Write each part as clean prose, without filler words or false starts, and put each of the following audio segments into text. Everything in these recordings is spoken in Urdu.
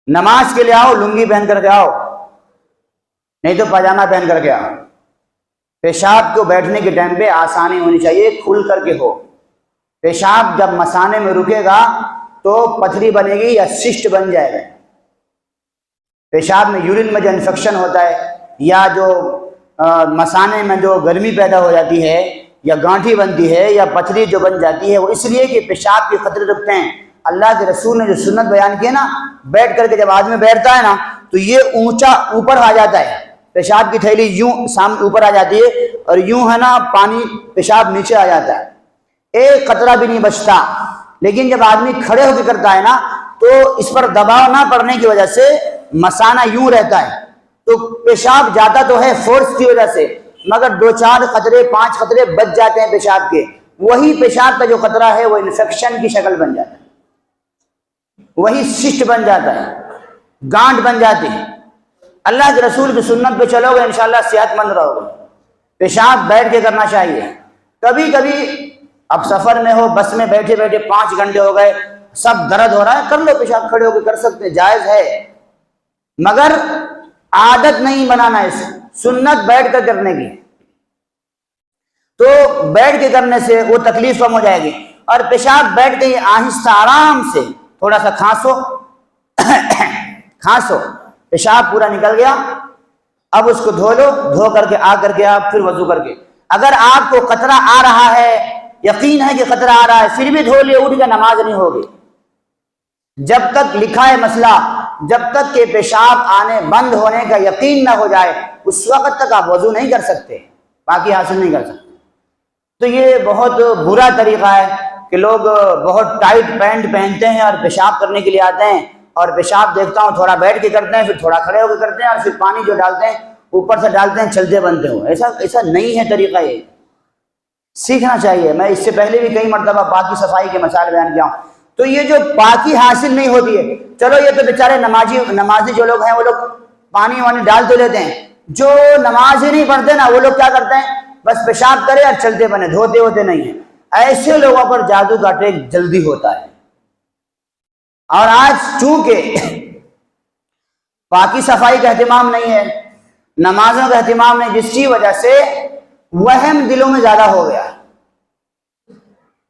نماز کے لیے آؤ لنگی پہن کر کے آؤ، نہیں تو پاجامہ پہن کر کے آؤ۔ پیشاب کو بیٹھنے کے ٹائم پہ آسانی ہونی چاہیے، کھل کر کے ہو۔ پیشاب جب مثانے میں رکے گا تو پتھری بنے گی یا سسٹ بن جائے گا۔ پیشاب میں یورین میں جو انفیکشن ہوتا ہے یا جو مثانے میں جو گرمی پیدا ہو جاتی ہے یا گانٹھی بنتی ہے یا پتھری جو بن جاتی ہے، وہ اس لیے کہ پیشاب کے قطرے رکتے ہیں۔ اللہ کے رسول نے جو سنت بیان کی ہے نا، بیٹھ کر کے جب آدمی بیٹھتا ہے نا تو یہ اونچا اوپر آ جاتا ہے، پیشاب کی تھیلی یوں سامنے اوپر آ جاتی ہے اور یوں ہے نا پانی پیشاب نیچے آ جاتا ہے، ایک قطرہ بھی نہیں بچتا۔ لیکن جب آدمی کھڑے ہو کے کرتا ہے نا تو اس پر دباؤ نہ پڑنے کی وجہ سے مثانہ یوں رہتا ہے، تو پیشاب جاتا تو ہے فورس کی وجہ سے، مگر 2-4 قطرے 5 قطرے بچ جاتے ہیں پیشاب کے۔ وہی پیشاب کا جو قطرہ ہے وہ انفیکشن کی شکل بن جاتا ہے، وہی سسٹ بن جاتا ہے، گانٹ بن جاتی ہے۔ اللہ کے رسول کی سنت پہ چلو گے انشاءاللہ صحت مند رہو گے۔ پیشاب بیٹھ کے کرنا چاہیے۔ کبھی کبھی اب سفر میں ہو، بس میں بیٹھے بیٹھے 5 گھنٹے ہو گئے، سب درد ہو رہا ہے، کر لو پیشاب، کھڑے ہو کے کر سکتے ہیں، جائز ہے، مگر عادت نہیں بنانا اسے، سنت بیٹھ کر کرنے کی۔ تو بیٹھ کے کرنے سے وہ تکلیف کم ہو جائے گی۔ اور پیشاب بیٹھ کے آہستہ آرام سے تھوڑا سا کھانسو، پیشاب پورا نکل گیا، اب اس کو دھو لو، دھو کر کے آ کر کے آپ پھر وضو کر کے، اگر آپ کو قطرہ آ رہا ہے، یقین ہے کہ قطرہ آ رہا ہے، پھر بھی دھو لے، اٹھ کے نماز نہیں ہوگی۔ جب تک لکھا ہے مسئلہ، جب تک کہ پیشاب آنے بند ہونے کا یقین نہ ہو جائے اس وقت تک آپ وضو نہیں کر سکتے، پاکی حاصل نہیں کر سکتے۔ تو یہ بہت برا طریقہ ہے کہ لوگ بہت ٹائٹ پینٹ پہنتے ہیں اور پیشاب کرنے کے لیے آتے ہیں، اور پیشاب دیکھتا ہوں تھوڑا بیٹھ کے کرتے ہیں، پھر تھوڑا کھڑے ہو کے کرتے ہیں، اور پھر پانی جو ڈالتے ہیں اوپر سے ڈالتے ہیں، چلتے بنتے ہو۔ ایسا نہیں ہے طریقہ، یہ سیکھنا چاہیے۔ میں اس سے پہلے بھی کئی مرتبہ پاکی صفائی کے مسائل بیان کیا ہوں۔ تو یہ جو پاکی حاصل نہیں ہوتی ہے، چلو یہ تو بیچارے نمازی جو لوگ ہیں وہ لوگ پانی وانی ڈال تو لیتے ہیں، جو نماز ہی نہیں پڑھتے نا وہ لوگ کیا کرتے ہیں، بس پیشاب کرے اور چلتے بنے، دھوتے ہوتے نہیں ہیں۔ ایسے لوگوں پر جادو کا ٹیک جلدی ہوتا ہے۔ اور آج چونکہ پاکی صفائی کا اہتمام نہیں ہے، نمازوں کا اہتمام نہیں، جس کی وجہ سے وہم دلوں میں زیادہ ہو گیا۔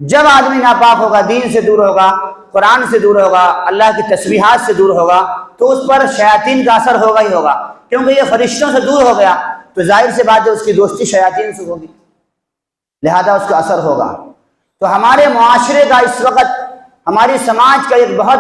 جب آدمی ناپاک ہوگا، دین سے دور ہوگا، قرآن سے دور ہوگا، اللہ کی تسبیحات سے دور ہوگا، تو اس پر شیاطین کا اثر ہوگا ہی ہوگا، کیونکہ یہ فرشتوں سے دور ہو گیا تو ظاہر سے بات ہے اس کی دوستی شیاطین سے ہوگی، لہذا اس کا اثر ہوگا۔ تو ہمارے معاشرے کا اس وقت، ہماری سماج کا ایک بہت